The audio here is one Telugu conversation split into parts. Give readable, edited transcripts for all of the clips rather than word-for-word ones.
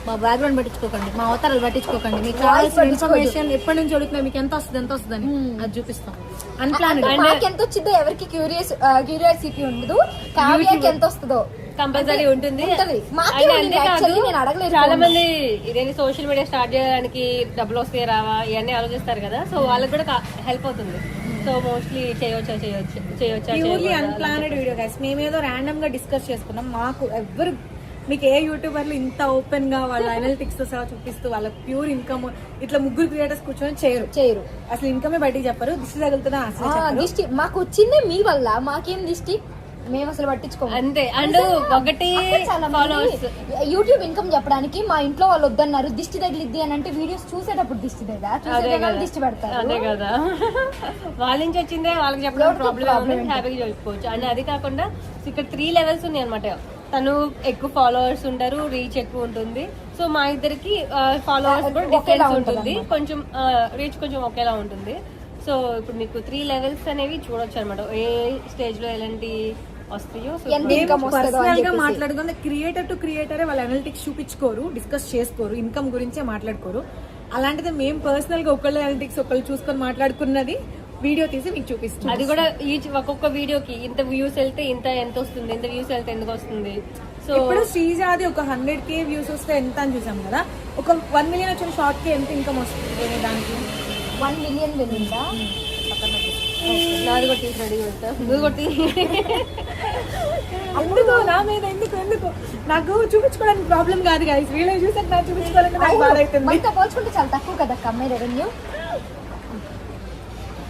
మా బ్యాక్గ్రౌండ్ పట్టించుకోకండి, మా అవతారాలు పట్టించుకోకండి. మీకు కావాల్సిన ఇన్ఫర్మేషన్ ఎప్పటి నుంచి అడుగుతున్నా, మీకు ఎంత వస్తుందని అది చూపిస్తాం. అన్ప్లాన్ ఎంత వచ్చిందో ఎవరికి క్యూరియాసిటీ ఉండదు. కావ్యాకి ఎంత వస్తుందో కంపల్సరీ ఉంటుంది. చాలా మంది ఇదేంటి సోషల్ మీడియా స్టార్ట్ చేయడానికి డబ్బులు వస్తే రావా ఇవన్నీ ఆలోచిస్తారు కదా, సో వాళ్ళకి కూడా హెల్ప్ అవుతుంది. సో మోస్ట్లీ చేయొచ్చా అన్ప్లానెడ్ వీడియో గైస్. మేమేదో ర్యాండమ్ గా డిస్కస్ చేసుకున్నాం. మాకు ఎవ్వరు మీకు ఏ యూట్యూబర్లు ఇంత ఓపెన్ గా వాళ్ళ అనలిటిక్స్ తో సహా చూపిస్తూ వాళ్ళ ప్యూర్ ఇన్కమ్ ఇట్లా ముగ్గురు క్రియేటర్స్ కూర్చొని చేయరు. అసలు ఇన్కమే బయటికి చెప్పరు. దిష్టి తగులుతుందా అసలు దిష్టి మాకు వచ్చింది మీ వల్ల, మాకేం దిష్టి మేము అసలు పట్టించుకోము అంతే. అండ్ ఒకటి యూట్యూబ్ ఇన్కమ్ చెప్పడానికి మా ఇంట్లో వాళ్ళు వద్దన్నారు. దిష్టి తగిలిద్ది అని అంటే వీడియోస్ చూసేటప్పుడు దిష్టి దిష్టి పెడతారు. అదే కదా, వాళ్ళ నుంచి వచ్చిందే వాళ్ళకి చెప్పడం ప్రాబ్లం, హ్యాపీగా చెప్పుకోవచ్చు. అండ్ అది కాకుండా ఇక్కడ 3 levels ఉన్నాయి అనమాట. తను ఎక్కువ ఫాలోవర్స్ ఉంటారు, రీచ్ ఎక్కువ ఉంటుంది. సో మా ఇద్దరికి ఫాలోవర్స్ కూడా డిఫరెన్స్ ఉంటుంది, కొంచెం రీచ్ కొంచెం ఒకేలా ఉంటుంది. సో ఇప్పుడు మీకు 3 levels అనేవి చూడొచ్చు అనమాట, ఏ స్టేజ్ లో ఎలాంటి వస్తాయో. పర్సనల్ గా మాట్లాడుకుంటే క్రియేటర్ టు క్రియేటరే వాళ్ళ అనలిటిక్స్ చూపించుకోరు, డిస్కస్ చేసుకోరు, ఇన్కమ్ గురించే మాట్లాడుకోరు. అలాంటిది మేము పర్సనల్ గా ఒకళ్ళ అనలిటిక్స్ ఒకళ్ళు చూసుకొని మాట్లాడుకున్నది వీడియో తీసి మీకు చూపిస్తాం. అది కూడా ఒక్కొక్క వీడియోకి ఇంత వ్యూస్ వెళ్తే ఎంత వస్తుంది, ఇంత వ్యూస్ వెళ్తే ఎందుకు వస్తుంది. సో ఇప్పుడు శ్రీజాది ఒక 100K వ్యూస్ వస్తే ఎంత అని చూసాం కదా, ఒక 1 million వచ్చిన షార్ట్ కి ఎంత ఇన్కమ్ వస్తుంది దానికి? 1 million వెళ్ళిందా? నాది కొట్టి రెడీ కొడతా, నువ్వు కొట్టి. అందుకు నా మీద ఎందుకు నాకు చూపించుకోవడానికి ప్రాబ్లం కాదు గైస్. వీడియో చూసాక నాకు చూపించుకోవాలంటే నాకు బాధ అవుతుంది. పోల్చుకుంటే చాలా తక్కువ కదా కమ్మే రెవెన్యూ.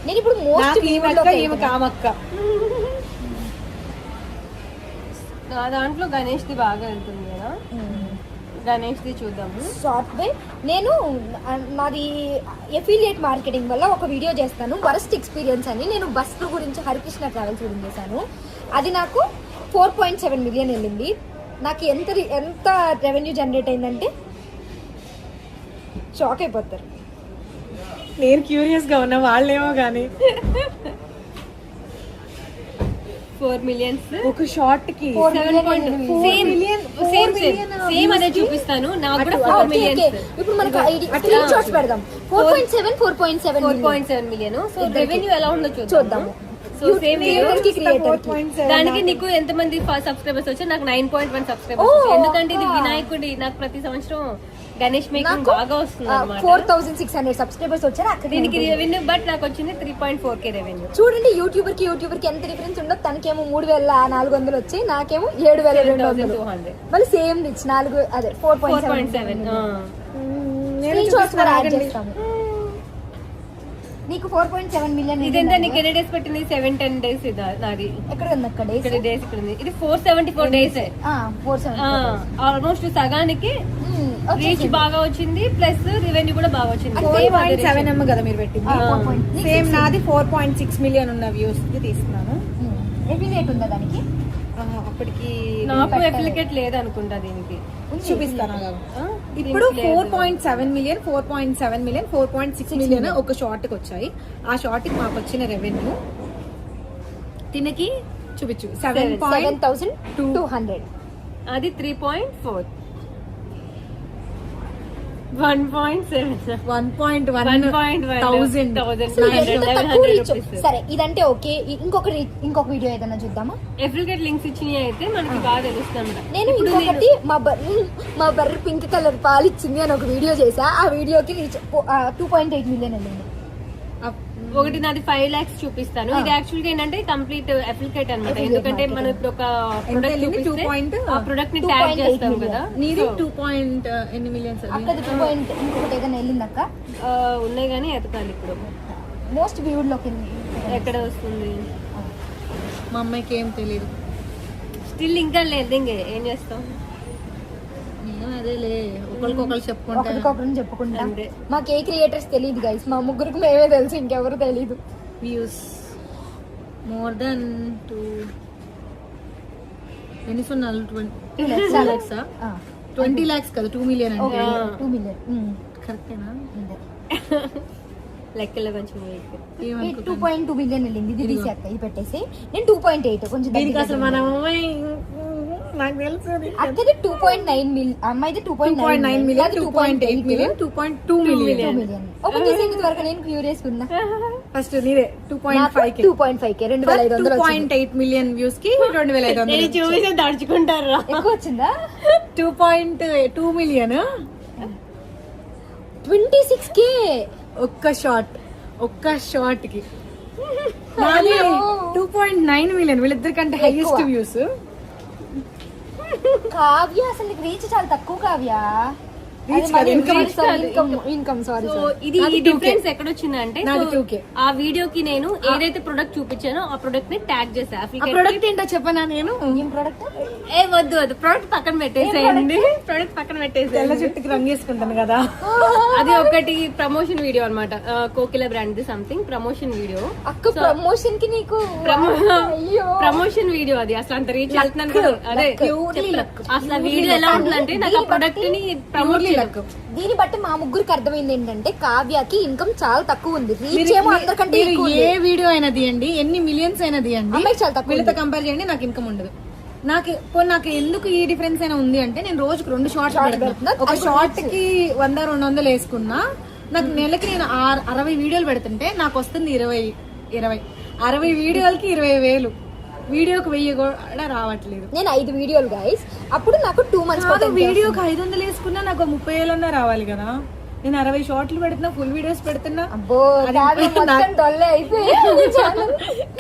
నేను ఇప్పుడు కామక్క నా దాంట్లో గణేష్ ది బాగా వెళ్తుంది కదా, గణేష్ ది చూద్దాము. సాఫ్ట్వేర్ నేను నాది ఎఫిలియేట్ మార్కెటింగ్ వల్ల ఒక వీడియో చేస్తాను, వరస్ట్ ఎక్స్పీరియన్స్ అని. నేను బస్సు గురించి హరికృష్ణ ట్రావెల్స్ గురించి చేశాను. అది నాకు 4.7 million వెళ్ళింది. నాకు ఎంత రెవెన్యూ జనరేట్ అయిందంటే షాక్ అయిపోతారు. నేను క్యూరియస్ గా ఉన్నా, వాళ్ళేమో కానీ 4 million ఒక షార్ట్ కి. సేమ్ అదే చూపిస్తాను. నాకు కూడా 4 million. ఇప్పుడు మనకు స్క్రీన్ షాట్స్ పెడదాం. 4.7 million. సో రెవెన్యూ ఎలా ఉందో చూద్దాము. సో సేమ్ దానికి నీకు ఎంత మంది సబ్స్క్రైబర్స్ వచ్చారు? నాకు 9.1 సబ్స్క్రైబర్స్. ఎందుకంటే ఇది వినాయకుడి, నాకు ప్రతి సంవత్సరం గణేష్ మేకింగ్ బాగా వస్తుంది అన్నమాట. 4600 సబ్స్క్రైబర్స్ వచ్చారు దీనికి రెవెన్యూ, బట్ నాకు వచ్చింది 3.4K రెవెన్యూ. చూడండి యూట్యూబర్ కి ఎంత డిఫరెన్స్ ఉండదు. తనకేమో 3400 వచ్చి, నాకేమో 7200. మళ్ళీ సేమ్ రిచ్ 4 అదే 4.7. నీకు 4.7 million. ఇదెంత? నీకు ఎన్ని డేస్ పెట్టింది? 7-10 days. ఇది నాది ఎక్కడ ఉంది? అక్కడ డేస్ ఇక్కడ ఉంది. ఇది 474 days. ఆల్మోస్ట్ సగానికి రీచ్ బాగా వచ్చింది, ప్లస్ రెవెన్యూ కూడా బాగా వచ్చింది. 4.7 కదా మీరు పెట్టింది. సేమ్ నాది 4.6 million ఉన్న వ్యూస్ కి తీసుకున్నాను. ఎఫిలియేట్ ఉందా దానికి? అప్పటికి నాకు ఎఫిలియేట్ లేదు అనుకుంటా. దీనికి చూపిస్తాను. ఇప్పుడు 4.7 million, 4.6 million ఒక షార్ట్ కి వచ్చాయి. ఆ షార్ట్ కి మాకు వచ్చిన రెవెన్యూ తినకి చూపించు 7,200. అది 3.4. 1.1. సరే ఇదంటే ఓకే. ఇంకొక వీడియో ఏదైనా చూద్దామా? ఎఫిలియేట్ లింక్స్ ఇచ్చినవి అయితే మనకి బాగా తెలుస్తుంది. నేను ఇంకొకటి మా బర్రె పింక్ కలర్ పాలు ఇచ్చింది అని ఒక వీడియో చేసా. ఆ వీడియోకి 2.8 million వెళ్ళింది. ఒకటి నాది 5 lakhs చూపిస్తాను. ఇది యాక్చువల్ గా ఏంటంటే కంప్లీట్ అప్లికేట్ అన్నమాట. ఎందుకంటే మనం ఇప్పుడు ఒక ప్రొడక్ట్ చూపిస్తే ఆ ప్రొడక్ట్ ని ట్యాగ్ చేస్తాం కదా. నీది 2.8 million. ఇంకొకటి ఏదైనా వెళ్ళిందక్క? ఉన్నాయి కానీ ఎతకాలి. ఇప్పుడు మోస్ట్ వ్యూడ్ లోకి ఎక్కడ వస్తుంది? మా అమ్మాయికి ఏం తెలియదు స్టిల్. ఇంకా లేదు, ఏం చేస్తాం? అదేలే, ఒకరికొకరు చెప్పుకుంటా. మాకు ఏ క్రియేటర్స్ తెలియదు గైస్, మా ముగ్గురికి మేమే తెలుసు, ఇంకెవరు తెలీదు. వ్యూస్ మోర్ దెన్ 2 ఎన్ని సున్నాలు? 20 lakhs కదా, 2 million అంటే. 2 million కరెక్టేనా? లెక్కలో కొంచెం 2.2 million వెళ్ళింది. ఇది తీసేస్తా, ఇది పెట్టేసి నేను 2.8 కొంచెం. అసలు మన నాకు తెలుసు అక్కడి 2.9 మిలియన్, అమ్మాయిది 2.9 million, 2.8 million, 2.2 million. Million. Open చేసేంత వరకు నేను క్యూరియస్ ఉన్నా. ఫస్ట్ నీదే 2.5 కి 2.5K 2500 2.8 మిలియన్ వ్యూస్ కి 2500 చూసి దడుచుకుంటారా? ఎక్కువ వచ్చిందా? 2.2 మిలియన్ 26K ఒక్క షార్ట్ కి. నాది 2.9 మిలియన్, వీళ్ళిద్దరికంటే హైయెస్ట్ వ్యూస్. కావ్య అసలు రీచ్ చాలా తక్కువ. కావ్య Reach కాదు, ఇన్కమ్ సారీ. సో ఇది నాది ఈ 2K. డిఫరెన్స్ ఎక్కడొచ్చిందంటే నాది so 2K. ఆ వీడియోకి నేను ఏదైతే ప్రొడక్ట్ చూపించానో ఆ ప్రొడక్ట్ ని ట్యాగ్ చేసా. ఆ Affiliate ప్రొడక్ట్ ఏంటో చెప్పనా నేను? ఏం ప్రోడక్ట్? ఏ వద్దు ప్రొడక్ట్ పక్కన పెట్టేసేయండి. ప్రొడక్ట్ పక్కన తెల్ల పెట్టేసేయండి. జుట్టుకి రంగు వేసుకుంటాను కదా. అది ఒకటి ప్రమోషన్ వీడియో అన్నమాట. కోకిల బ్రాండ్ సంథింగ్ ప్రమోషన్ వీడియో. అక్క ప్రమోషన్ కి నీకు అయ్యో ప్రమోషన్ వీడియో అది. అసలు అంత రీచ్ వెళ్తున్నాను కదా. అదే చెప్తా. అసలు ఆ వీడియో ఎలా ఉంటుందంటే నాకు ఆ ప్రొడక్ట్ ని ప్రమోట్ దీన్ని బట్టి మా ముగ్గురికి అర్థమైంది ఏంటంటే కావ్యకి ఇన్కమ్ చాలా తక్కువ ఉంది. రీచ్ ఏమో అందరికంటే మీరు ఎక్కువ ఏ వీడియో అయినా తీయండి, ఎన్ని మిలియన్స్ అయినా తీయండి, అమ్మాయికి చాలా తక్కువ వీళ్ళతో కంపేర్ చేయండి, నాకు ఇన్కమ్ ఉండదు. నాకు ఎందుకు ఈ డిఫరెన్స్ అయినా ఉంది అంటే నేను రోజుకు 2 షార్ట్స్ పెడుతున్నా. ఒక షార్ట్ కి 100-200 వేసుకున్నా, నాకు నెలకి నేను 60 వీడియోలు పెడుతుంటే నాకు వస్తుంది 60 వీడియోలకి 20,000. వీడియోకి 1000 కూడా రావట్లేదు. నేను 5 వీడియోలు గైస్, అప్పుడు నాకు 2 months వీడియోకి 500 వేసుకున్నా నాకు 30,000 రావాలి కదా. నేను 60 షార్ట్లు పెడుతున్నా, ఫుల్ వీడియోస్ పెడుతున్నా. అబ్బో కావ్య మొత్తం డొల్లే అయిపోయింది ఛానల్.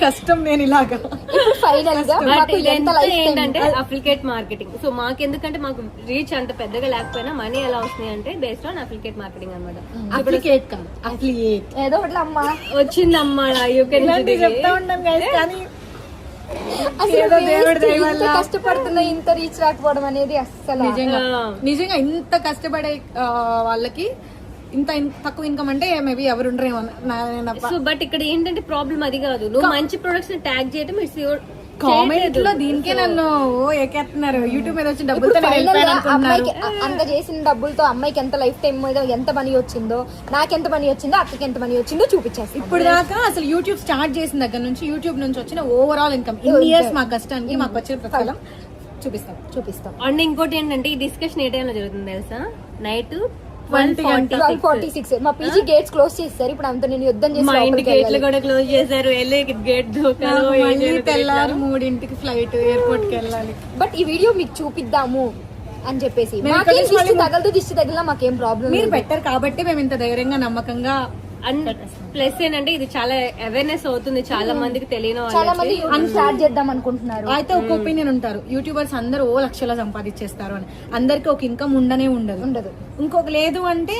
కష్టం నేను ఇలాగా. ఇప్పుడు ఫైనల్ గా మాకు ఎంత లైఫ్ ఏంటంటే అప్లికేట్ మార్కెటింగ్. సో మాకు ఎందుకంటే మాకు రీచ్ అంత పెద్దగా లేకపోయినా మనీ ఎలా వస్తున్నాయి అంటే బేస్డ్ ఆన్ అప్లికేట్ మార్కెటింగ్ అనమాట. అప్లికేట్ కాదు, అఫిలియేట్. ఏదో ఒకటి అమ్మా వచ్చిందమ్మా యూ కెన్ చెప్తా ఉంటాం guys, కానీ అసలు ఏదో దేవుడి దయ ఇంత వల్ల. కష్టపడుతున్నా ఇంత రీచ్ రాకపోవడం అనేది అస్సలు నిజంగా ఇంత కష్టపడే వాళ్ళకి ఇంత తక్కువ ఇన్కమ్ అంటే మేబీ ఎవరు ఉండరేమో. సో బట్ ఇక్కడ ఏంటంటే ప్రాబ్లం అది కాదు. నువ్వు మంచి ప్రొడక్ట్స్ ని ట్యాగ్ చేయడం ఇట్స్ యువర్ కామెంట్ లో దీనికే నన్ను ఎక్కేస్తున్నారు. యూట్యూబ్ మీద వచ్చిన డబ్బులతో నేను ఫైనల్ గా వెళ్ళిపోయాను అనుకుంటున్నారు. అమ్మాయికి అంత చేసిన డబ్బులతో అమ్మాయికి ఎంత లైఫ్ టైం మీద ఎంత మనీ వచ్చిందో, నాకెంత మనీ వచ్చిందో, అక్కకి ఎంత మనీ వచ్చిందో చూపించేస్తాను. ఇప్పుడు దాకా అసలు యూట్యూబ్ స్టార్ట్ చేసిన దగ్గర నుంచి యూట్యూబ్ నుంచి వచ్చిన ఓవరాల్ ఇన్కమ్ ఇన్ని ఇయర్స్ మా కష్టానికి మాకు వచ్చిన ప్రతిఫలం చూపిస్తాం. అండ్ ఇంకోటి ఏంటంటే ఈ డిస్కషన్ ఏ టైంలో జరుగుతుంది తెలుసా? నైట్ 12:46 మా పీజీ గేట్స్ క్లోజ్ చేస్తారు. ఇప్పుడు అంత నేను యుద్ధం చేసి మా ఇంటి గేట్లు కూడా క్లోజ్ చేశారు. వెళ్ళి గేట్ దూకాలో మళ్ళీ తెల్లారు 3కి ఫ్లైట్ ఎయిర్పోర్ట్ కి వెళ్ళాలి. బట్ ఈ వీడియో మీకు చూపిద్దాము అని చెప్పేసి మాకేం దిష్టి తగిలినా మాకేం ప్రాబ్లం మీరు పెట్టారు కాబట్టి మేము ఇంత ధైర్యంగా నమ్మకంగా. అండ్ ప్లస్ ఏంటంటే ఇది చాలా అవేర్నెస్ అవుతుంది, చాలా మందికి తెలియని చాలా మంది వాళ్ళకి. స్టార్ట్ చేద్దాం అనుకుంటున్నారు. అయితే ఒక ఒపీనియన్ ఉంటారు, యూట్యూబర్స్ అందరూ లక్షలా సంపాదించేస్తారు అని. అందరికి ఒక ఇన్కమ్ ఉండదు. ఇంకొక లేదు అంటే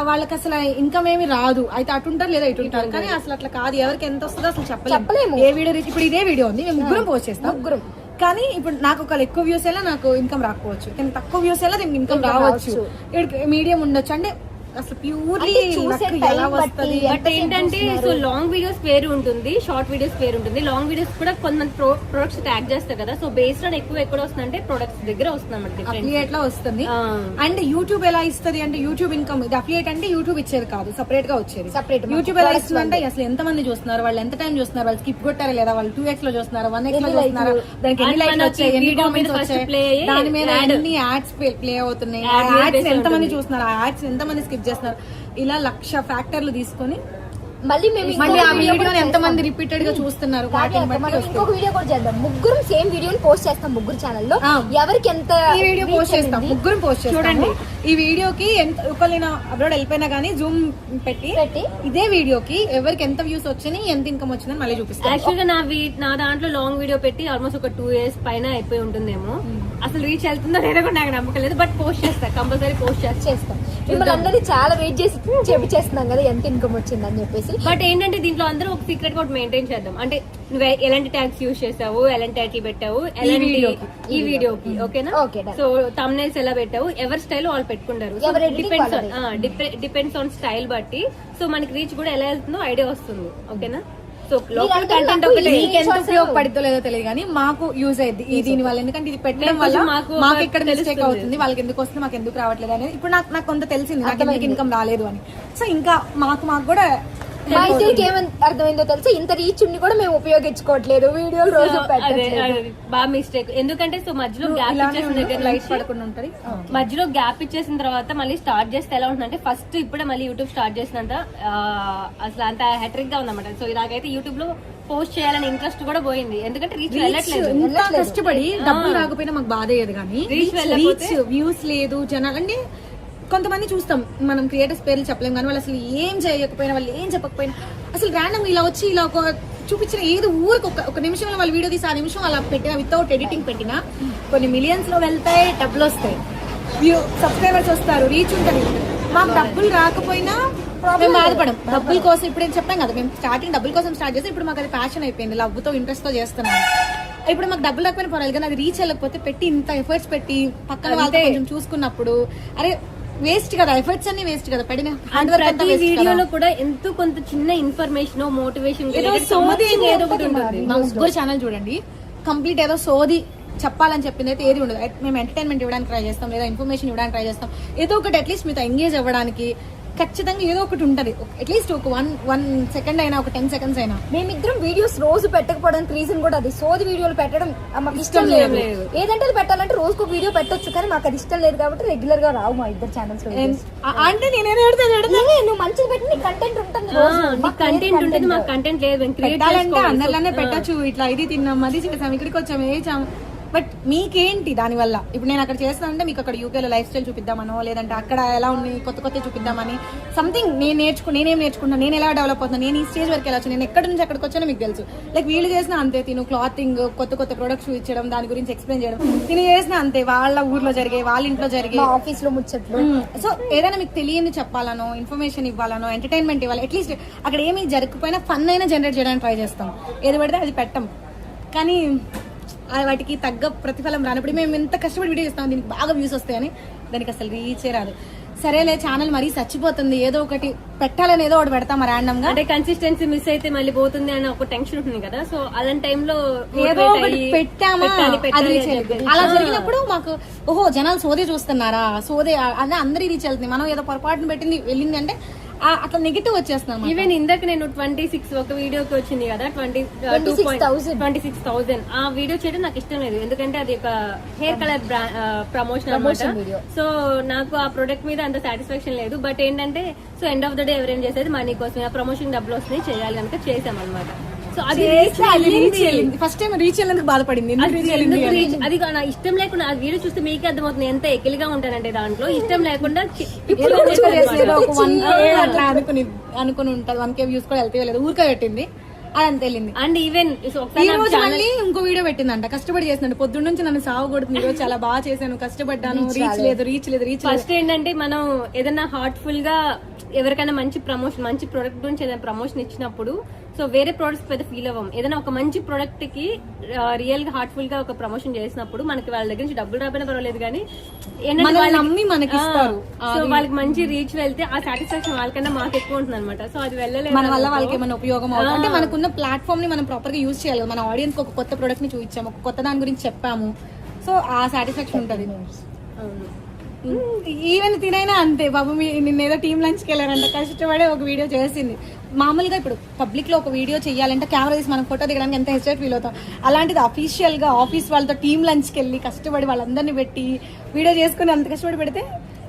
వాళ్ళకి అసలు ఇన్కమ్ ఏమి రాదు. అయితే అటు ఉంటారు లేదా ఇటు ఉంటారు. కానీ అసలు అట్లా కాదు, ఎవరికి ఎంత వస్తుందో అసలు చెప్పలేము. ఏ వీడియో ఇప్పుడు ఇదే వీడియో ఉంది, మేము ముగ్గురం పోస్ట్ చేస్తాం. కానీ ఇప్పుడు నాకు ఒకళ్ళు ఎక్కువ వ్యూస్ ఎలా నాకు ఇన్కమ్ రాకపోవచ్చు, కానీ తక్కువ వ్యూస్ ఎలా దీనికి ఇన్కమ్ రావచ్చు. మీడియం ఉండొచ్చు. అంటే అసలు ప్యూర్లీ ఎలా వస్తుంది. బట్ ఏంటంటే సో లాంగ్ వీడియోస్ వేరు ఉంటుంది, షార్ట్ వీడియోస్ వేరు ఉంటుంది. లాంగ్ వీడియోస్ కూడా కొంతమంది ప్రొడక్ట్స్ ట్యాగ్ చేస్తారు కదా. సో బేస్డ్ ఆన్ ఎక్కువ ఎక్కడ వస్తుందంటే ప్రొడక్ట్స్ దగ్గర వస్తుంది అఫిలియేట్ లో వస్తుంది. అండ్ యూట్యూబ్ ఎలా ఇస్తుంది అంటే యూట్యూబ్ ఇన్కమ్ ఇది అఫిలియేట్ అంటే యూట్యూబ్ ఇచ్చేది కాదు, సెపరేట్ గా వచ్చేది. యూట్యూబ్ ఎలా ఇస్తుంది అంటే అసలు ఎంత మంది చూస్తున్నారు, వాళ్ళు ఎంత టైం చూస్తున్నారు, వాళ్ళు స్కిప్ కొట్టారా లేదా, వాళ్ళు 2x లో చూస్తున్నారు, 1x లో చూస్తున్నారు, దానికి ఎన్ని లైక్స్ వచ్చాయి, ఎన్ని కామెంట్స్ వచ్చాయి, దాని మీద ఎన్ని యాడ్స్ ప్లే అవుతున్నాయి, ఆ యాడ్స్ ఎంత మంది చూస్తున్నారు, ఆ యాడ్స్ ఎంత మంది స్కిప్ చేస్తున్నారు, ఇలా 1,00,000 ఫ్యాక్టర్లు తీసుకొని మళ్ళీ ఆ వీడియోని ఎంత మంది రిపీటెడ్ గా చూస్తున్నారు. ఇంకొక వీడియో కూడా చేద్దాం. ముగ్గురం సేమ్ వీడియోని పోస్ట్ చేస్తాం ముగ్గురు ఛానల్లో. ఎవరికి ఎంత ఈ వీడియో పోస్ట్ చేస్తాం, ముగ్గురం పోస్ట్ చూడండి. ఈ వీడియోకి ఎంత ఒకళ్ళైనా అబ్రాడ్ వెళ్ళిపోయినా గానీ జూమ్ పెట్టి ఇదే వీడియోకి ఎవరికి ఎంత వ్యూస్ వచ్చినాయి, ఎంత ఇన్కమ్ వచ్చిందని మళ్ళీ చూపిస్తాం. యాక్చువల్ గా నా దాంట్లో లాంగ్ వీడియో పెట్టి ఆల్మోస్ట్ ఒక 2 years పైన అయిపోయి ఉంటుందేమో. అసలు రీచ్ వెళ్తుందో లేదో కూడా నాకు నమ్మకం లేదు. బట్ పోస్ట్ చేస్తా, కంపల్సరీ పోస్ట్ చేస్తాం. మిమ్మల్ని అందరినీ చాలా వెయిట్ చేసి చేపిచేస్తున్నాం కదా ఎంత ఇన్కమ్ వచ్చిందని చెప్పేసి. బట్ ఏంటంటే దీంట్లో అందరూ ఒక సీక్రెట్ కూడా మెయింటైన్ చేద్దాం. అంటే నువ్వు ఎలాంటి ట్యాగ్స్ యూజ్ చేసావు, ఎలాంటి టైటిల్ పెట్టావు, ఈ వీడియోకి ఓకేనా. సో థంబ్నెయిల్స్ ఎలా పెట్టావు, ఎవరి స్టైల్ వాళ్ళు పెట్టుకుంటారు. డిపెండ్స్ ఆన్ స్టైల్ బట్టి సో మనకి రీచ్ కూడా ఎలా వెళ్తుందో ఐడియా వస్తుంది. ఓకేనా. సో లోకల్ కంటెంట్ ఒకటి ఎంత ఉపయోగపడుతుందో లేదో తెలియదు కానీ మాకు యూజ్ అయ్యింది ఈ దీని వల్ల. ఎందుకంటే ఇది పెట్టడం వల్ల మాకు ఇక్కడ మిస్టేక్ అవుతుంది, వాళ్ళకి ఎందుకు వస్తుంది మాకు ఎందుకు రావట్లేదు అనేది ఇప్పుడు నాకు కొంత తెలిసింది, నాకు ఎందుకు ఇన్కమ్ రాలేదు అని. సో ఇంకా మాకు కూడా మా ఇద్దరికి ఏమని అర్థమైందో తెలుసా, ఇంత రీచ్ ఉండి కూడా మేము ఉపయోగించుకోవట్లేదు వీడియోలు రోజు బాగా మిస్టేక్. ఎందుకంటే సో మధ్యలో గ్యాప్ ఇచ్చేసిన దగ్గర లైట్ పడకుండా ఉంటది. మధ్యలో గ్యాప్ ఇచ్చేసిన తర్వాత మళ్ళీ స్టార్ట్ చేస్తే ఎలా ఉంటుందంటే ఫస్ట్ ఇప్పుడే మళ్ళీ యూట్యూబ్ స్టార్ట్ చేసినంత అసలు అంత హెట్రిక్ గా ఉందన్నమాట. సో ఇలాగైతే యూట్యూబ్ లో పోస్ట్ చేయాలని ఇంట్రెస్ట్ కూడా పోయింది, ఎందుకంటే రీచ్ వెళ్ళట్లేదు. ఎంత కష్టపడి డబ్బులు రాకపోయినా మాకు బాధ అయ్యేది, కానీ రీచ్ వ్యూస్ లేదు జనాలు. అంటే కొంతమంది చూస్తాం మనం క్రియేటర్స్ పేర్లు చెప్పలేము, కానీ వాళ్ళు అసలు ఏం చేయకపోయినా, వాళ్ళు ఏం చెప్పకపోయినా అసలు ర్యాండమ్ ఇలా వచ్చి ఇలా ఒక చూపించిన ఏదో ఊరికి ఒక నిమిషంలో వాళ్ళు వీడియో తీసి ఆ నిమిషం అలా పెట్టినా వితౌట్ ఎడిటింగ్ పెట్టినా కొన్ని మిలియన్స్ లో వెళ్తాయి, డబ్బులు వస్తాయి, సబ్స్క్రైబర్స్ వస్తారు, రీచ్ ఉంటుంది. మాకు డబ్బులు రాకపోయినా మేము బాధపడం. డబ్బుల కోసం ఇప్పుడు నేను చెప్పాం కదా, మేము స్టార్టింగ్ డబ్బుల కోసం స్టార్ట్ చేసి ఇప్పుడు మాకు అది ప్యాషన్ అయిపోయింది, లవ్తో ఇంట్రెస్ట్ తో చేస్తున్నాం. ఇప్పుడు మాకు డబ్బులు రాకపోయినా పర్వాలేదు, కానీ అది రీచ్ వెళ్ళకపోతే పెట్టి ఇంత ఎఫర్ట్స్ పెట్టి పక్కన వాళ్ళతో కొంచెం చూసుకున్నప్పుడు అరే వేస్ట్ కదా, ఎఫర్ట్స్ అన్ని వేస్ట్ కదా, పడిన హార్డ్ వర్క్ అంతా వేస్ట్. వీడియోలో కూడా ఎంతో కొంత చిన్న ఇన్ఫర్మేషన్ మోటివేషన్ మా ముగ్గురు ఛానల్ చూడండి, కంప్లీట్ ఏదో సోది చెప్పాలని చెప్పింది అయితే ఏది ఉండదు. మేము ఎంటర్టైన్మెంట్ ఇవ్వడానికి ట్రై చేస్తాం, లేదా ఇన్ఫర్మేషన్ ఇవ్వడానికి ట్రై చేస్తాం, ఏదో ఒకటి అట్లీస్ట్ మీతో ఎంగేజ్ అవ్వడానికి ఖచ్చితంగా ఏదో ఒకటి ఉంటది. అట్లీస్ట్ ఒక 1 సెకండ్ అయినా, ఒక 10 seconds అయినా. మేమిద్దరం వీడియోస్ రోజు పెట్టకపోవడానికి రీజన్ కూడా అది, సోది వీడియోలు పెట్టడం మాకు ఇష్టం లేదు. ఏదంటే అది పెట్టాలంటే రోజుకు ఒక వీడియో పెట్టొచ్చు, కానీ మాకు అది ఇష్టం లేదు కాబట్టి రెగ్యులర్ గా రావు మా ఇద్దరు ఛానల్స్. అంటే నేనేదో నువ్వు మంచిగా పెట్టి నీ కంటెంట్ ఉంటుంది, కంటెంట్ ఉంటుంది, మాకు కంటెంట్ లేదు. పెట్టాలంటే అందరిలోనే పెట్టచ్చు. ఇట్లా ఇది తిన్నాం, అది చేసాం, ఇక్కడికి వచ్చాము, ఏ చాము. బట్ మీకేంటి దానివల్ల? ఇప్పుడు నేను అక్కడ చేస్తానంటే మీకు అక్కడ యూకేలో లైఫ్ స్టైల్ చూపిద్దామనో, లేదంటే అక్కడ ఎలా ఉంది కొత్త చూపిద్దామని, సంథింగ్ నేనేం నేర్చుకున్నాను, నేను ఎలా డెవలప్ అవుతున్నాను, నేను ఈ స్టేజ్ వరకు ఎలా వచ్చాను, నేను ఎక్కడి నుంచి అక్కడికి వచ్చానో మీకు తెలుసు. లైక్ వీళ్ళు చేసిన అంతే, తిను క్లాతింగ్ కొత్త ప్రొడక్ట్స్ ఇచ్చడం, దాని గురించి ఎక్స్ప్లెయిన్ చేయడం, తిని చేసిన అంతే, వాళ్ళ ఊర్లో జరిగే, వాళ్ళ ఇంట్లో జరిగే, ఆఫీస్ లో ముచ్చట్లు. సో ఏదైనా మీకు తెలియని చెప్పాలనో, ఇన్ఫర్మేషన్ ఇవ్వాలనో, ఎంటర్టైన్మెంట్ ఇవ్వాలి, అట్లీస్ట్ అక్కడ ఏమి జరగకపోయినా ఫన్ అయినా జనరేట్ చేయడానికి ట్రై చేస్తాం. ఏది పడితే అది పెట్టం, కానీ వాటికి తగ్గ ప్రతిఫలం రానప్పుడు మేము ఎంత కష్టపడి వీడియో చేస్తాం, దీనికి బాగా వ్యూస్ వస్తాయని దానికి అసలు రీచే రాదు. సరేలే ఛానల్ మరీ చచ్చిపోతుంది, ఏదో ఒకటి పెట్టాలని ఏదో ఒకటి పెడతాం ర్యాండమ్ గా. అంటే కన్సిస్టెన్సీ మిస్ అయితే మళ్ళీ పోతుంది అని ఒక టెన్షన్ ఉంటుంది కదా. సో అలాంటి టైంలో ఏదో ఒకటి పెట్టామా అలా జరిగినప్పుడు మాకు ఓహో జనాలు సోదే చూస్తున్నారా, సోదే అదే అందరి రీచ్ వెళ్తుంది, మనం ఏదో పొరపాటును పెట్టింది వెళ్ళింది అంటే అట్లా నెగిటివ్ వచ్చేస్తున్నాం. ఈవెన్ ఇందాక నేను 26 ఒక వీడియోకి వచ్చింది కదా, 26,000 ఆ వీడియో చేయడం నాకు ఇష్టం లేదు, ఎందుకంటే అది ఒక హెయిర్ కలర్ ప్రమోషన్ అన్నమాట. సో నాకు ఆ ప్రొడక్ట్ మీద అంత సాటిస్ఫాక్షన్ లేదు. బట్ ఏంటంటే so end of the day ఎవరేం చేసేది మనీ కోసం, ఆ ప్రమోషన్ డబ్బులు వస్తున్నాయి, చేయాలి కనుక చేసాం అనమాట. సో అది ఫస్ట్ టైం రీచ్ అయ్యేందుకు బాధపడింది. అది నా ఇష్టం లేకుండా ఆ వీడియో చూస్తే మీకే అర్థమవుతుంది ఎంత ఎకిలిగా ఉంటానంటే, దాంట్లో ఇష్టం లేకుండా అనుకుని ఉంటుంది 1K వ్యూస్ కూడా వెళ్తే లేదు, ఊరికే పెట్టింది అదంతా వెళ్ళింది. అండ్ ఈవెన్ ఈ రోజు మళ్ళీ ఇంకో వీడియో పెట్టిందంట, కష్టపడి చేసినట్టు పొద్దున్న నుంచి నన్ను సాగు కొడుతుంది, ఈరోజు చాలా బాగా చేశాను, కష్టపడ్డాను, రీచ్ లేదు. ఫస్ట్ ఏంటంటే మనం ఏదైనా హార్ట్ఫుల్ గా ఎవరికైనా మంచి ప్రమోషన్, మంచి ప్రొడక్ట్ గురించి ఏదైనా ప్రమోషన్ ఇచ్చినప్పుడు సో వేరే ప్రొడక్ట్స్ పెద్ద ఫీల్ అవ్వం. ఏదైనా ఒక మంచి ప్రొడక్ట్ కి రియల్ గా హార్ట్ఫుల్ గా ఒక ప్రమోషన్ చేసినప్పుడు మనకి వాళ్ళ దగ్గర నుంచి డబ్బులు రాబోయినా పర్వాలేదు, కానీ సో వాళ్ళకి మంచి రీచ్ వెళ్తే ఆ సాటిస్ఫాక్షన్ వాళ్ళకన్నా మాకు ఎక్కువ ఉంటుంది అనమాట. సో అది వెళ్ళలేదు, మన వల్ల వాళ్ళకి ఏమైనా ఉపయోగం అవుతుంది అంటే మనకున్న ప్లాట్ఫామ్ ని మనం ప్రాపర్ గా యూజ్ చేయాలి. మన ఆడియన్స్ ఒక కొత్త ప్రొడక్ట్ ని చూపించాము, ఒక కొత్త దాని గురించి చెప్పాము, సో ఆ సాటిస్ఫాక్షన్ ఉంటది. ఈవెన్ తినైనా అంతే బాబు, నిన్నేదో టీమ్ లంచ్కి వెళ్ళారంట, కష్టపడే ఒక వీడియో చేసింది. మామూలుగా ఇప్పుడు పబ్లిక్ లో ఒక వీడియో చేయాలంటే కెమెరా తీసి మనం ఫోటో దిగడానికి ఎంత హెస్టేట్ ఫీల్ అవుతాం, అలాంటిది అఫీషియల్ గా ఆఫీస్ వాళ్ళతో టీమ్ లంచ్కి వెళ్ళి కష్టపడి వాళ్ళందరినీ పెట్టి వీడియో చేసుకుని అంత కష్టపడి పెడితే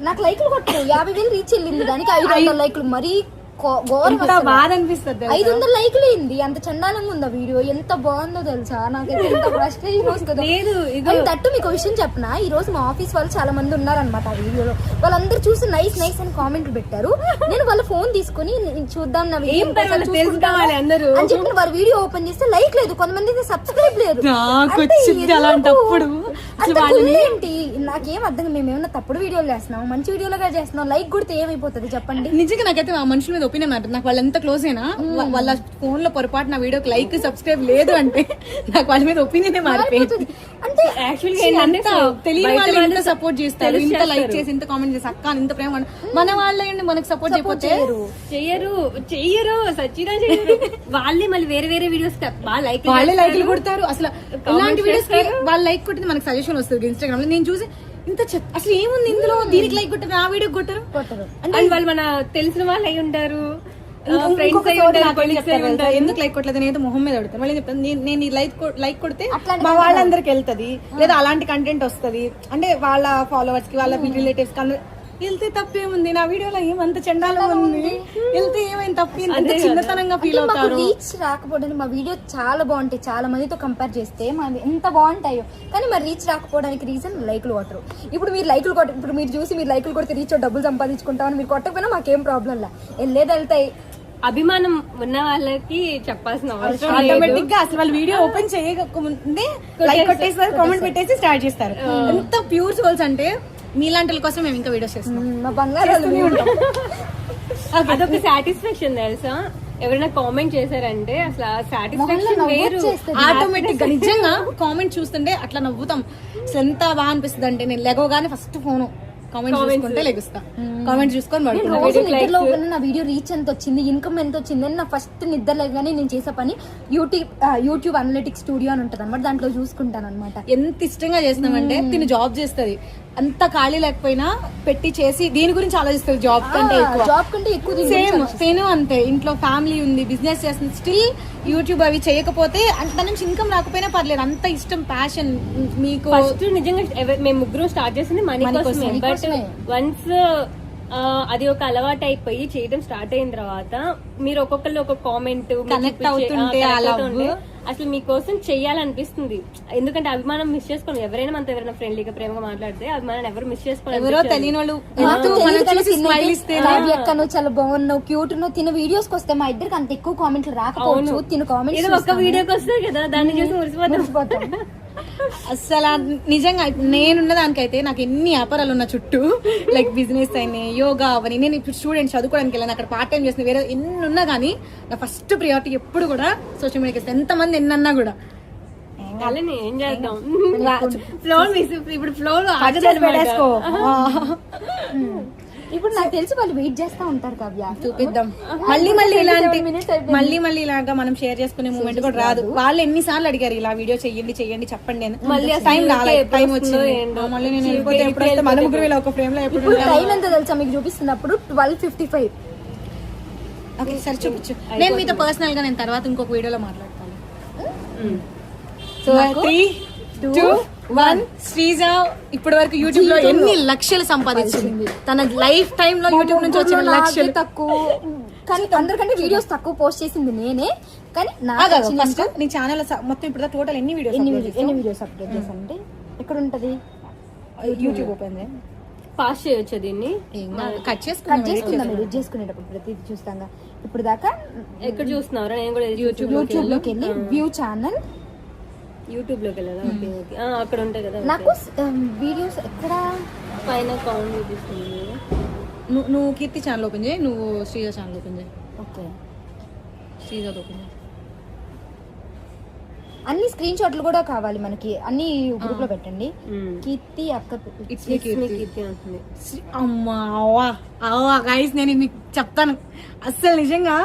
నాకు లైక్లు కొట్టారు, 50,000 రీచ్ వెళ్ళింది, దానికి 500 లైక్లు, మరీ బాధ అనిపిస్తుంది. 500 లైక్లు అయింది, అంత చండాలంగా ఉంది ఆ వీడియో, ఎంత బాగుందో తెలుసా, నాకైతే ఎంత ఫ్రస్ట్రేషన్. తట్టు మీకు విషయం చెప్పనా, ఈ రోజు మా ఆఫీస్ వాళ్ళు చాలా మంది ఉన్నారనమాట ఆ వీడియోలో, వాళ్ళందరూ చూసి నైస్ అని కామెంట్లు పెట్టారు. నేను వాళ్ళ ఫోన్ తీసుకుని చూద్దాం నా వీడియో అని చెప్పి వారి వీడియో ఓపెన్ చేస్తే లైక్ లేదు, కొంతమంది సబ్స్క్రైబ్ లేదు. ఏంటి నాకేం అర్థం, మేము ఏమన్నా తప్పుడు వీడియోలు చేస్తున్నాం, మంచి వీడియోలుగా చేస్తున్నాం, లైక్ కొడితే ఏమైపోతుంది చెప్పండి. నిజంగా నాకైతే ఆ మనుషుల మీద ఒపీనియన్ మాట, నాకు వాళ్ళు ఎంత క్లోజ్ అయినా వాళ్ళ ఫోన్ లో పొరపాటు నా వీడియోకి లైక్ సబ్స్క్రైబ్ లేదు అంటే నాకు వాళ్ళ మీద ఒపీనియన్ మారిపోయింది. అంటే తెలియని వాళ్ళు ఎంత సపోర్ట్ చేస్తారు, ఇంత లైక్ చేసి ఇంత కామెంట్ చేసి అక్క ఇంత ప్రేమ, మన వాళ్ళ మనకు సపోర్ట్ చెయ్యరు సచ్చినా చెయ్యరు. వాళ్ళే మళ్ళీ వేరే వీడియోస్ వాళ్ళే లైక్లు కొడతారు. అసలు ఇలాంటి వీడియోస్ కి వాళ్ళు లైక్ కొట్టింది మనకు సజెషన్ వస్తుంది ఇన్స్టాగ్రామ్ లో, నేను చూసి ఇంత అసలు ఏముంది ఇందులో, దీనికి లైక్ కొట్టారు, ఆ వీడియో కొట్టారు అంటే వాళ్ళు మన తెలిసిన వాళ్ళు అయి ఉంటారు. friends అయి ఉంటారు, colleagues అయి ఉంటారు. ఎందుకు లైక్ కొట్టలేదు నేను మొహం మీద అడుగుతాను మళ్ళీ చెప్తాను నేను ఈ లైక్ కొడితే అట్లాంటి మా వాళ్ళందరికి వెళ్తది లేదా అలాంటి కంటెంట్ వస్తది అంటే వాళ్ళ ఫాలోవర్స్ కి వాళ్ళ రిలేటివ్స్ కి వెళ్తే తప్పేముంది నా వీడియోలో ఏమంత చండాలం ఉంది వెళ్తే ఏమైంది తప్పి ఎంత చిన్నతనంగా ఫీల్ అవుతారు. రీచ్ రాకపోవడానికి మా వీడియో చాలా బాగుంటాయి, చాలా మందితో కంపేర్ చేస్తే మా ఎంత బాగుంటాయో, కానీ మరి రీచ్ రాకపోవడానికి రీజన్ లైక్లు కొట్టరు. ఇప్పుడు మీరు లైక్లు కొట్ట ఇప్పుడు మీరు చూసి మీరు లైక్లు కొడితే రీచ్ డబ్బులు సంపాదించుకుంటామని మీరు కొట్టకపోయినా మాకేం ప్రాబ్లం లా, వెళ్ళేది వెళ్తాయి. అభిమానం ఉన్న వాళ్ళకి చెప్పాల్సిన అవసరం లేదు. ఆటోమేటిక్ గా అసలు వాళ్ళు వీడియో ఓపెన్ చేయకముందే లైక్ కొట్టేస్తారు, కామెంట్ పెట్టేసి స్టార్ట్ చేస్తారు. ఎంత ప్యూర్ సోల్స్ అంటే మీలాంటి వాళ్ళ కోసం మేము ఇంకా వీడియోస్ చేస్తున్నాం. మా బంగారు అదొక సాటిస్ఫాక్షన్ తెలుసా, ఎవరైనా కామెంట్ చేశారంటే అసలు ఆ సాటిస్ఫాక్షన్ వేరు. ఆటోమేటిక్ గా నిజంగా కామెంట్ చూస్తుంటే అట్లా నవ్వుతాం. అసలు ఎంత బాగా అనిపిస్తుంది అంటే నేను లెగవగానే ఫస్ట్ ఫోన్ కామెంట్ చూసుకుంటే లెగుస్తా, కామెంట్ చూసుకొని నిద్రలో నా వీడియో రీచ్ ఎంత వచ్చింది, ఇన్కమ్ ఎంత వచ్చింది అని నా ఫస్ట్ నిద్ర లేగానే నేను చేసే పని యూట్యూబ్ అనలిటిక్స్ స్టూడియో అని ఉంటుంది అనమాట, దాంట్లో చూసుకుంటాను అనమాట. ఎంత ఇష్టంగా చేస్తున్నామంటే తిని జాబ్ చేస్తుంది, అంత ఖాళీ లేకపోయినా పెట్టి చేసి దీని గురించి ఆలోచిస్తుంది జాబ్ కంటే ఎక్కువ. సేమ్ నేను అంతే, ఇంట్లో ఫ్యామిలీ ఉంది, బిజినెస్ చేస్తుంది, స్టిల్ యూట్యూబ్ అవి చేయకపోతే దాని నుంచి ఇన్కమ్ రాకపోయినా పర్లేదు, అంత ఇష్టం ప్యాషన్ మీకు. ఫస్ట్ నిజంగా మేము ముగ్గురు స్టార్ట్ చేసింది మనీ కోసమే, బట్ వన్స్ అది ఒక అలవాటు అయిపోయి చేయడం స్టార్ట్ అయిన తర్వాత మీరు ఒక్కొక్కరు ఒక కామెంట్ కనెక్ట్ అవుతుంటే అసలు మీకోసం చెయ్యాలనిపిస్తుంది. ఎందుకంటే అభిమానం మిస్ చేసుకోండి, ఎవరైనా మనతో ఎవరైనా ఫ్రెండ్లీగా ప్రేమగా మాట్లాడితే అభిమానం ఎవరు మిస్ చేసుకోండి. ఎవరో తెలియని వాళ్ళు చాలా బాగున్నావు, క్యూట్ నువ్వు తిన వీడియోస్ వస్తే మా ఇద్దరికి అంత ఎక్కువ కామెంట్లు రాకపోవచ్చు, తిన కామెంట్స్ ఒక్క వీడియోకి వస్తాయి కదా, దాన్ని చూసి మురిసిపోతాం. అసలు నిజంగా నేనున్న దానికైతే నాకు ఎన్ని వ్యాపారాలు ఉన్న చుట్టూ, లైక్ బిజినెస్ అయినాయి, యోగా అవని, నేను ఇప్పుడు స్టూడెంట్ చదువుకోవడానికి వెళ్ళాను, అక్కడ పార్ట్ టైం చేసిన వేరే ఎన్ని ఉన్నా కానీ నా ఫస్ట్ ప్రియారిటీ ఎప్పుడు కూడా సోషల్ మీడియాకి ఇస్తాను. ఎంతమంది ఎన్నన్నా కూడా ఏం చేద్దాం, ఇప్పుడు ఫ్లో పెట్టేసుకో. ఇప్పుడు నాకు తెలిసి వాళ్ళు వెయిట్ చేస్తా ఉంటారు కావ్య, చూపిద్దాం. మళ్ళీ ఇలాగా మనం షేర్ చేసుకునే మూమెంట్ కూడా రాదు. వాళ్ళు ఎన్నిసార్లు అడిగారు ఇలా వీడియో చెయ్యండి చెప్పండి అని, మళ్ళీ టైం టైం వచ్చింది. మళ్ళీ నేను వెళ్ళిపోతే ఎప్పుడు వస్తే మన ముగ్గురు ఇలా ఒక ఫ్రేమ్ లో ఎప్పుడు టైం ఎంత తెలుసా మీకు చూపిస్తున్నప్పుడు 12:55. ఓకే సరే చూపించు, నేను మీతో పర్సనల్ గా నేను తర్వాత ఇంకొక వీడియోలో మాట్లాడతాను. సో 3, 2, 1 శ్రీజ ఇప్పటి వరకు యూట్యూబ్ లో ఎన్ని లక్షలు సంపాదించింది తన లైఫ్ టైం లో, యూట్యూబ్ నుంచి వచ్చిన లక్షలు. తక్కువ కానీ అందరికంటే వీడియోస్ తక్కువ పోస్ట్ చేసింది నేనే, కానీ ఫస్ట్ నీ ఛానల్ మొత్తం ఇప్పుడు టోటల్ ఎన్ని వీడియోస్ అప్లోడ్ చేశానంటే ఎక్కడ ఉంటది, యూట్యూబ్ ఓపెన్ పాస్ చేయొచ్చు దీన్ని, కట్ చేసుకుందాం ఎడిట్ చేసుకునేటప్పుడు ప్రతిదీ చూస్తాగా. ఇప్పుడు దాకా ఎక్కడ చూస్తున్నారా, నేను కూడా యూట్యూబ్ లోకి వెళ్ళి వ్యూ ఛానల్ యూట్యూబ్ లోకి వెళ్ళాలా, అక్కడ ఉంటాయి కదా నాకు వీడియోస్ ఎక్కడ పైన కౌంట్ చూపిస్తుంది. నువ్వు కీర్తి ఛానల్ ఓపెన్ చేయి, నువ్వు శ్రీజ ఛానల్ ఓపెన్ చేయి. ఓకే శ్రీజ ఓపెన్ చేయి. అన్ని స్క్రీన్ షాట్లు కూడా కావాలి మనకి, అన్ని గ్రూప్ లో పెట్టండి. కీర్తి అక్క అమ్మా గైస్ నేను మీకు చెప్తాను, అస్సలు నిజంగా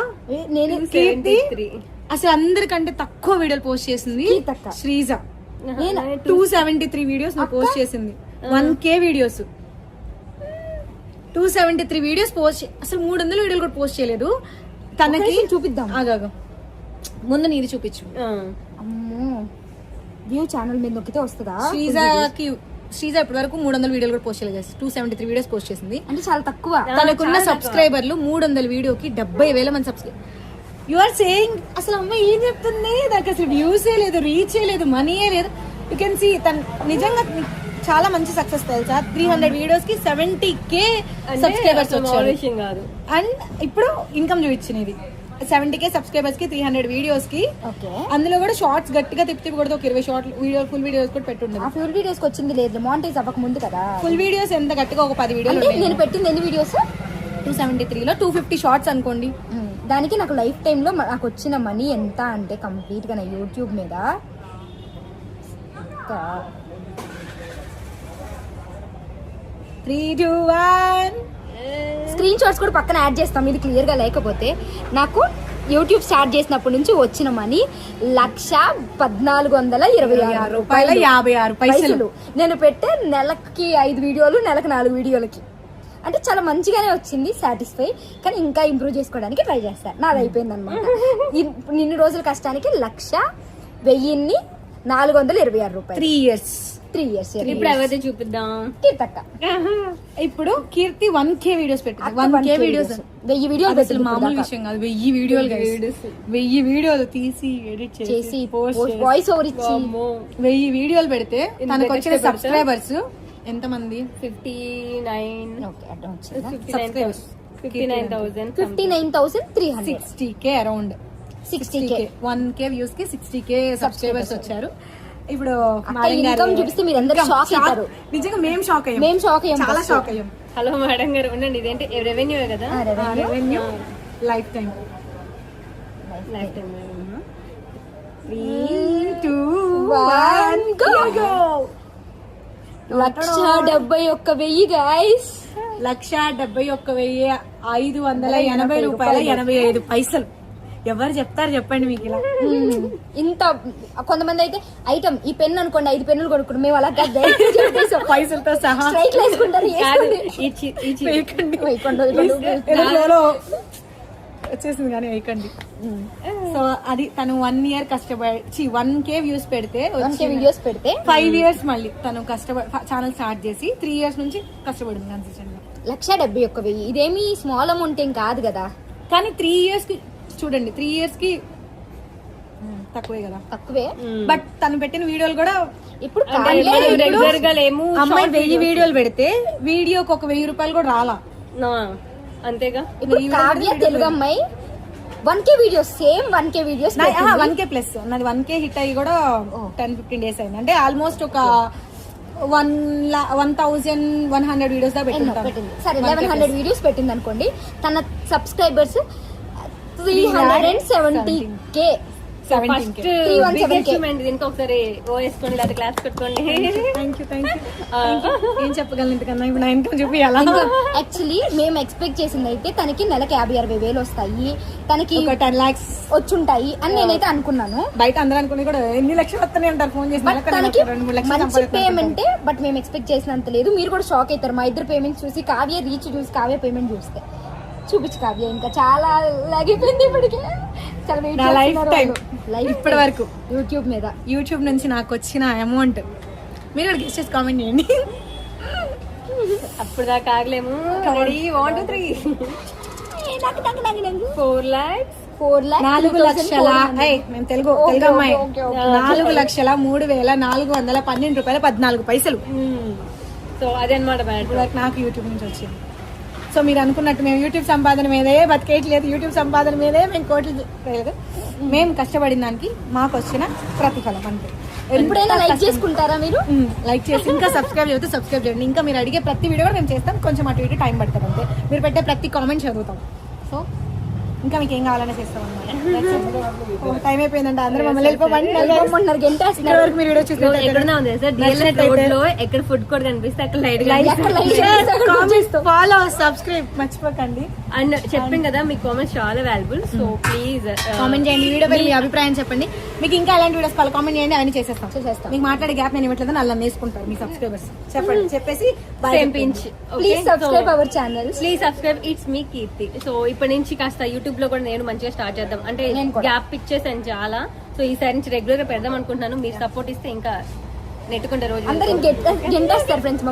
నేను కీర్తి అసలు అందరికంటే తక్కువ వీడియోలు పోస్ట్ చేసింది శ్రీజ. 273 వీడియోస్ పోస్ట్ చేసింది, 1K వీడియోస్, 273 వీడియోస్ పోస్ట్. అసలు 300 వీడియోలు కూడా పోస్ట్ చేయలేదు. తనకి చూపిద్దాం, ఆగాగా ముందు నీది చూపించు. అమ్మో వ్యూ ఛానల్ మీద నొక్కితే వస్తుందా? శ్రీజ ఇప్పటి వరకు 300 వీడియోలు కూడా పోస్ట్ చేయలేదు, 273 వీడియోస్ పోస్ట్ చేసింది. అంటే చాలా తక్కువ. తనకున్న సబ్స్క్రైబర్లు 300 వీడియోకి 70,000 మంది సబ్స్క్రైబర్. యు ఆర్ సేయింగ్ అసలు అమ్మ ఏం చెప్తుంది, దానికి అసలు వ్యూసే లేదు, రీచే లేదు, మనీయే లేదు. యూ కెన్ సీ తను నిజంగా చాలా మంచి సక్సెస్ తెలుసా. 300 వీడియోస్ కి 70K సబ్స్క్రైబర్స్ వచ్చారు. అండ్ ఇప్పుడు ఇన్కమ్ చూపించినది 70K సబ్స్క్రైబర్స్ కి 300 వీడియోస్ కి. అందులో కూడా షార్ట్స్ గట్టిగా తిప్పి కొడితే ఒక 20 షార్ట్ వీడియో, ఫుల్ వీడియోస్ కూడా పెట్టుండదు. ఫుల్ వీడియోస్ వచ్చింది లేదు, మానిటైజ్ అవ్వక ముందు కదా. ఫుల్ వీడియోస్ ఎంత గట్టిగా ఒక 10 వీడియోలు. నేను పెట్టింది ఎన్ని వీడియోస్? 273 లో 250 షార్ట్స్ అనుకోండి. దానికి నాకు లైఫ్ టైమ్ లో నాకు వచ్చిన మనీ ఎంత అంటే కంప్లీట్ గా నా యూట్యూబ్ మీద 3, 2, 1 స్క్రీన్ షాట్స్ కూడా పక్కన యాడ్ చేస్తాం, ఇది క్లియర్ గా లేకపోతే. నాకు యూట్యూబ్ స్టార్ట్ చేసినప్పటి నుంచి వచ్చిన మనీ 1,1426 రూపాయల 56 పైసలు. నేను పెట్టే నెలకి 5 వీడియోలు, నెలకు 4 వీడియోలకి అంటే చాలా మంచిగానే వచ్చింది, సాటిస్ఫై. కానీ ఇంకా ఇంప్రూవ్ చేసుకోవడానికి ట్రై చేస్తాను. నాది అయిపోయింది అనమాట. ఇన్ని రోజుల కష్టానికి 1,0426 రూపాయలు. 3 years. 3 years. ఇప్పుడు ఎవరైతే చూపిద్దాం. కీర్తక్క ఇప్పుడు కీర్తి 1K వీడియోస్ పెట్టింది. 1K వీడియోస్ 1000 వీడియోలు అసలు మామూలు విషయం కాదు. 1000 వీడియోలు 1000 వీడియోలు తీసి ఎడిట్ చేసి పోస్ట్ వాయిస్ ఓవర్ ఇచ్చి 1000 వీడియోలు పెడితే తనకు వచ్చిన సబ్స్క్రైబర్స్ ఎంత మంది? 59,300. 60K around 60K 1K views కి 60K సబ్స్క్రైబర్స్ వచ్చారు. ఇప్పుడు ఇన్కమ్ చూపిస్తే మీరు అందరూ షాక్ అవుతారు. నిజంగా మేము షాక్ అయ్యాం. చాలా షాక్ అయ్యాం. హలో మేడం గారు ఉండండి, ఇదేంటి రెవెన్యూ కదా? Revenue life time. 3, 2, 1 go. 1,71,000 guys. 1,71,580 రూపాయల 85 పైసలు. ఎవరు చెప్తారు చెప్పండి మీకు ఇలా? ఇంత కొంతమంది అయితే ఐటమ్ ఈ పెన్ అనుకోండి 5 పెన్నులు కొనుక్కుంటాం, మేము అలా కాదు పైసలతో సహా స్ట్రైట్ వేసుకుంటారు. వచ్చేసింది కానీ వేయకండి. సో అది తను 1 year కష్టపడి 1K వ్యూస్ పెడితే 1K వీడియోస్ పెడితే 5 years మళ్ళీ తను కష్టపడి ఛానల్ స్టార్ట్ చేసి 3 years నుంచి కష్టపడింది కన్సిస్టెంట్ గా. 1,71,000 ఇదేమి స్మాల్ అమౌంట్ ఏం కాదు కదా. కానీ 3 years కి చూడండి, 3 years కి తక్కువే కదా. తక్కువే. బట్ తను పెట్టిన వీడియోలు కూడా ఇప్పుడు రెగ్యులర్ గా లేము. అమ్మాయి 1000 వీడియోలు పెడితే వీడియోకి ఒక 1000 రూపాయలు కూడా రాలా. అంతేగా. ఇప్పుడు కావ్య తెలుగు అమ్మాయి 1K videos, same 1K videos 1K plus నాది 1K హిట్ అయ్యి కూడా 10-15 days అయింది. అంటే ఆల్మోస్ట్ ఒక 1,100 వీడియోస్ దా పెట్టింది. సరే 1,100 వీడియోస్ పెట్టింది అనుకోండి. తన సబ్స్క్రైబర్స్ 370K. ఫస్ట్ దీనికి ఒకసారి ఓ వేసుకోండి, లేదా క్లాస్ పెట్టుకోండి. Thank you. ఏం చెప్పగలను ఇంతకన్నా? ఇప్పుడు నా ఇన్కమ్ చూపియాలా? యాక్చువల్లీ మేము ఎక్స్పెక్ట్ చేసింది అయితే తనకి నెలకి 50,000-60,000 వస్తాయి, తనకి 10 lakhs వచ్చుంటాయి అని నేనైతే అనుకున్నాను. బయట అందరూ అనుకుని కూడా ఎన్ని లక్షలు వస్తాయి అంటారు ఫోన్ చేసి. తనకి మంచి పేమెంట్, బట్ మేము ఎక్స్పెక్ట్ చేసినంత లేదు. మీరు కూడా షాక్ అవుతారు మా ఇద్దరు పేమెంట్ చూసి. కావ్య రీచ్ చూసి, కావ్య పేమెంట్ చూస్తే. చూపించు కావ్య, ఇంకా చాలా లాగిపోయింది ఇప్పటికే. నా లైఫ్ టైం ఇప్పటి వరకు యూట్యూబ్ మీద, యూట్యూబ్ నుంచి నాకు వచ్చిన అమౌంట్ మీరు గెస్ట్ చేసి కామెంట్ చేయండి. అప్పుడు దాకా ఆగలేము. 1 2 3 4 lakhs 4 లక్షల మేము తెలుగు అమ్మాయి 4,03,412 రూపాయల 14 పైసలు. సో అదే అనమాట నాకు యూట్యూబ్ నుంచి వచ్చింది. సో మీరు అనుకున్నట్టు మేము యూట్యూబ్ సంపాదన మీదే బతికేయట్లేదు, యూట్యూబ్ సంపాదన మీదే మేము కోట్లు లేదు. మేము కష్టపడిన దానికి మాకు వచ్చిన ప్రతిఫలం అంతే. ఎప్పుడైనా లైక్ చేసుకుంటారా మీరు? లైక్ చేసి ఇంకా సబ్స్క్రైబ్ చేస్తే సబ్స్క్రైబ్ చేయండి. ఇంకా మీరు అడిగే ప్రతి వీడియో కూడా మేము చేస్తాం. కొంచెం అటు ఇటు టైం పడుతుంది అంతే. మీరు పెట్టే ప్రతి కామెంట్ చదువుతాం. సో ఇంకా మీకు ఏం కావాలనే చేస్తాం అన్నమాట. టైం అయిపోయిందంటే అందరూ మమ్మల్ని వెళ్ళిపోమంటున్నారు. ఇక్కడ వరకు మీరు వీడియో చూసి ఎక్కడ ఫుడ్ కోర్ట్ కనిపిస్తే అక్కడ ఫాలో సబ్స్క్రైబ్ మర్చిపోకండి. అండ్ చెప్పింది కదా మీకు కామెంట్స్ చాలా వాల్యుబుల్. సో ప్లీజ్ కామెంట్ చేయండి, వీడియో పై మీ అభిప్రాయం చెప్పండి. మీకు ఇంకా ఎలాంటి వీడియోస్ కావాలి కామెంట్ చేయండి, అవన్నీ చేసేస్తాం. మీకు మాట్లాడే గ్యాప్ నేను ఇవ్వట్లేదు, అలా నేర్చుకుంటారు మీ సబ్స్క్రైబర్స్. చెప్పండి, చెప్పేసి please subscribe our channel. Please subscribe. It's me Keerthi. So ఇప్పటి నుంచి కాస్త యూట్యూబ్ లో కూడా నేను మంచిగా స్టార్ట్ చేద్దాం అంటే గ్యాప్ ఇచ్చేసాను చాలా. సో ఈసారి నుంచి రెగ్యులర్ గా పెడదాం అనుకుంటున్నాను. మీరు సపోర్ట్ ఇస్తే ఇంకా నెట్టుకుంటే రోజు అందరూ గెంటేస్తారు ఫ్రెండ్స్.